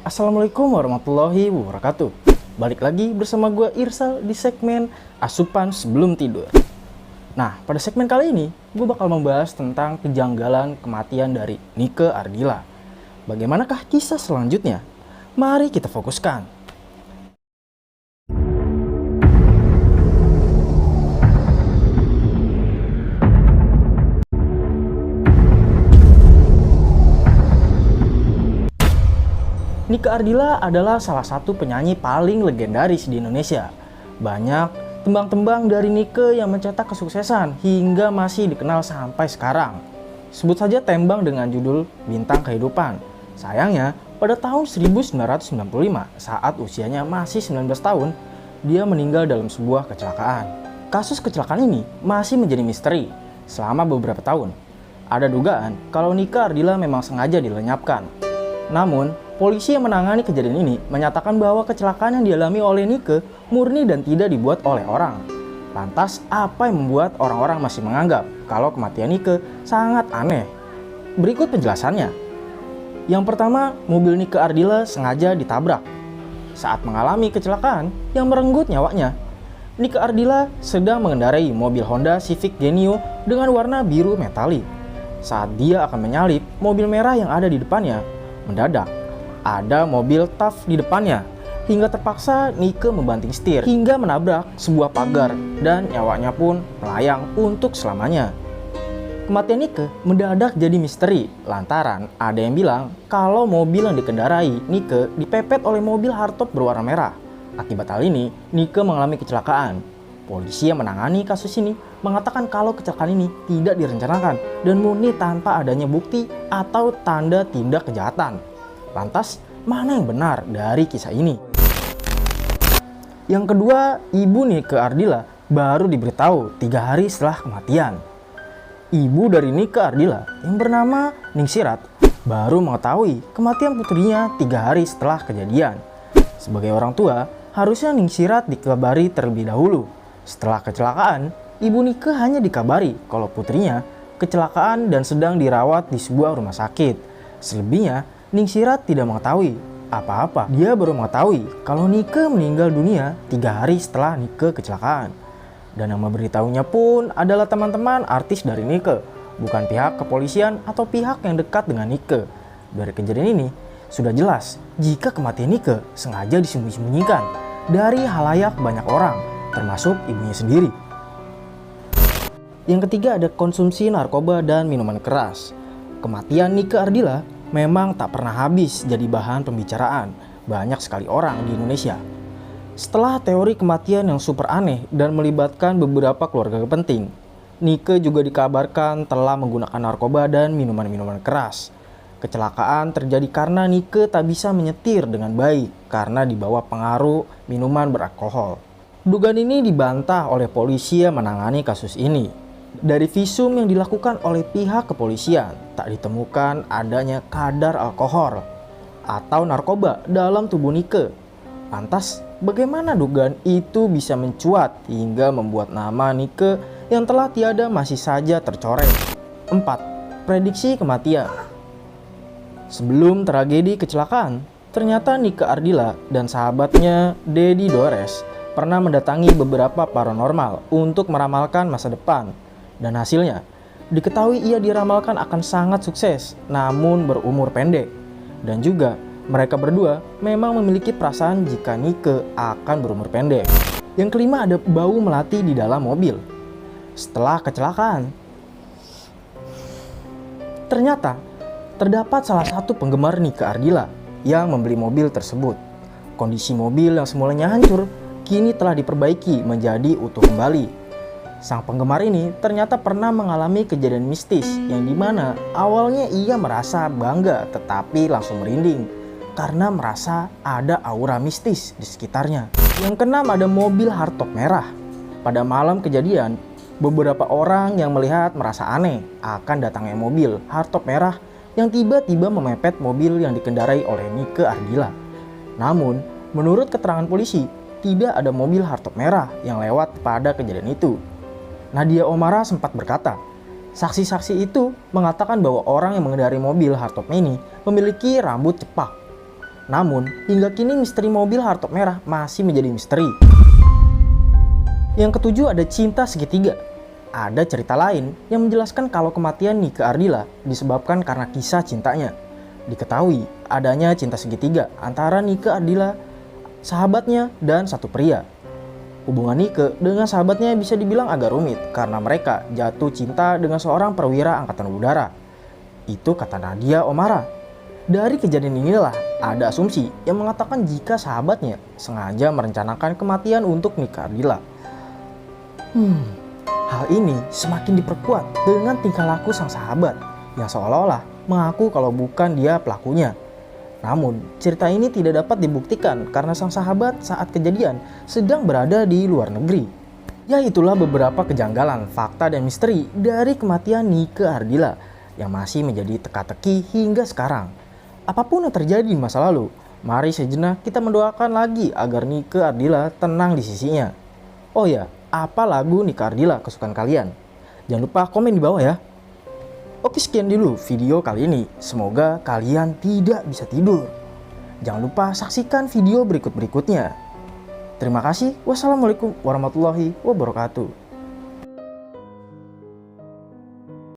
Assalamualaikum warahmatullahi wabarakatuh. Balik lagi bersama gue Irsal di segmen Asupan Sebelum Tidur. Nah, pada segmen kali ini gue bakal membahas tentang kejanggalan kematian dari Nike Ardila. Bagaimanakah kisah selanjutnya? Mari kita fokuskan. Nike Ardila adalah salah satu penyanyi paling legendaris di Indonesia. Banyak tembang-tembang dari Nike yang mencetak kesuksesan hingga masih dikenal sampai sekarang. Sebut saja tembang dengan judul Bintang Kehidupan. Sayangnya, pada tahun 1995 saat usianya masih 19 tahun, dia meninggal dalam sebuah kecelakaan. Kasus kecelakaan ini masih menjadi misteri selama beberapa tahun. Ada dugaan kalau Nike Ardila memang sengaja dilenyapkan. Namun, polisi yang menangani kejadian ini menyatakan bahwa kecelakaan yang dialami oleh Nike murni dan tidak dibuat oleh orang. Lantas, apa yang membuat orang-orang masih menganggap kalau kematian Nike sangat aneh? Berikut penjelasannya. Yang pertama, mobil Nike Ardila sengaja ditabrak. Saat mengalami kecelakaan yang merenggut nyawanya, Nike Ardila sedang mengendarai mobil Honda Civic Genio dengan warna biru metalik. Saat dia akan menyalip mobil merah yang ada di depannya, mendadak ada mobil TAF di depannya hingga terpaksa Nike membanting setir hingga menabrak sebuah pagar dan nyawanya pun melayang untuk selamanya. Kematian Nike mendadak jadi misteri lantaran ada yang bilang kalau mobil yang dikendarai Nike dipepet oleh mobil hardtop berwarna merah. Akibat hal ini, Nike mengalami kecelakaan. Polisi yang menangani kasus ini mengatakan kalau kecelakaan ini tidak direncanakan dan murni tanpa adanya bukti atau tanda tindak kejahatan. Lantas, mana yang benar dari kisah ini? Yang kedua, ibu Nike Ardila baru diberitahu 3 hari setelah kematian. Ibu dari Nike Ardila yang bernama Ningsirat baru mengetahui kematian putrinya 3 hari setelah kejadian. Sebagai orang tua, harusnya Ningsirat dikabari terlebih dahulu. Setelah kecelakaan, ibu Nike hanya dikabari kalau putrinya kecelakaan dan sedang dirawat di sebuah rumah sakit. Selebihnya, Ningsirat tidak mengetahui apa-apa. Dia baru mengetahui kalau Nike meninggal dunia 3 hari setelah Nike kecelakaan. Dan yang memberitahunya pun adalah teman-teman artis dari Nike, bukan pihak kepolisian atau pihak yang dekat dengan Nike. Dari kejadian ini, sudah jelas jika kematian Nike sengaja disembunyikan dari halayak banyak orang, termasuk ibunya sendiri. Yang ketiga ada konsumsi narkoba dan minuman keras. Kematian Nike Ardila memang tak pernah habis jadi bahan pembicaraan banyak sekali orang di Indonesia. Setelah teori kematian yang super aneh dan melibatkan beberapa keluarga penting, Nike juga dikabarkan telah menggunakan narkoba dan minuman-minuman keras. Kecelakaan terjadi karena Nike tak bisa menyetir dengan baik karena dibawa pengaruh minuman beralkohol. Dugaan ini dibantah oleh polisi yang menangani kasus ini. Dari visum yang dilakukan oleh pihak kepolisian, tak ditemukan adanya kadar alkohol atau narkoba dalam tubuh Nike. Lantas, bagaimana dugaan itu bisa mencuat hingga membuat nama Nike yang telah tiada masih saja tercoreng? 4. Prediksi kematian. Sebelum tragedi kecelakaan, ternyata Nike Ardila dan sahabatnya Deddy Dores pernah mendatangi beberapa paranormal untuk meramalkan masa depan. Dan hasilnya, diketahui ia diramalkan akan sangat sukses namun berumur pendek. Dan juga, mereka berdua memang memiliki perasaan jika Nike akan berumur pendek. Yang kelima ada bau melati di dalam mobil. Setelah kecelakaan, ternyata terdapat salah satu penggemar Nike Ardila yang membeli mobil tersebut. Kondisi mobil yang semulanya hancur kini telah diperbaiki menjadi utuh kembali. Sang penggemar ini ternyata pernah mengalami kejadian mistis yang dimana awalnya ia merasa bangga tetapi langsung merinding karena merasa ada aura mistis di sekitarnya. Yang keenam ada mobil hardtop merah. Pada malam kejadian, beberapa orang yang melihat merasa aneh akan datangnya mobil hardtop merah yang tiba-tiba memepet mobil yang dikendarai oleh Nike Ardila. Namun, menurut keterangan polisi, tidak ada mobil hardtop merah yang lewat pada kejadian itu. Nadia Omara sempat berkata, saksi-saksi itu mengatakan bahwa orang yang mengendarai mobil hardtop ini memiliki rambut cepak. Namun, hingga kini misteri mobil hardtop merah masih menjadi misteri. Yang ketujuh ada cinta segitiga. Ada cerita lain yang menjelaskan kalau kematian Nike Ardila disebabkan karena kisah cintanya. Diketahui adanya cinta segitiga antara Nike Ardila, sahabatnya, dan satu pria. Hubungan Nike dengan sahabatnya bisa dibilang agak rumit karena mereka jatuh cinta dengan seorang perwira angkatan udara. Itu kata Nadia Omara. Dari kejadian inilah ada asumsi yang mengatakan jika sahabatnya sengaja merencanakan kematian untuk Nike Ardila. Hal ini semakin diperkuat dengan tingkah laku sang sahabat yang seolah-olah mengaku kalau bukan dia pelakunya. Namun, cerita ini tidak dapat dibuktikan karena sang sahabat saat kejadian sedang berada di luar negeri. Ya, itulah beberapa kejanggalan, fakta, dan misteri dari kematian Nike Ardila yang masih menjadi teka-teki hingga sekarang. Apapun yang terjadi di masa lalu, mari sejenak kita mendoakan lagi agar Nike Ardila tenang di sisinya. Oh ya, apa lagu Nike Ardila kesukaan kalian? Jangan lupa komen di bawah ya. Oke, sekian dulu video kali ini. Semoga kalian tidak bisa tidur. Jangan lupa saksikan video berikut-berikutnya. Terima kasih. Wassalamualaikum warahmatullahi wabarakatuh.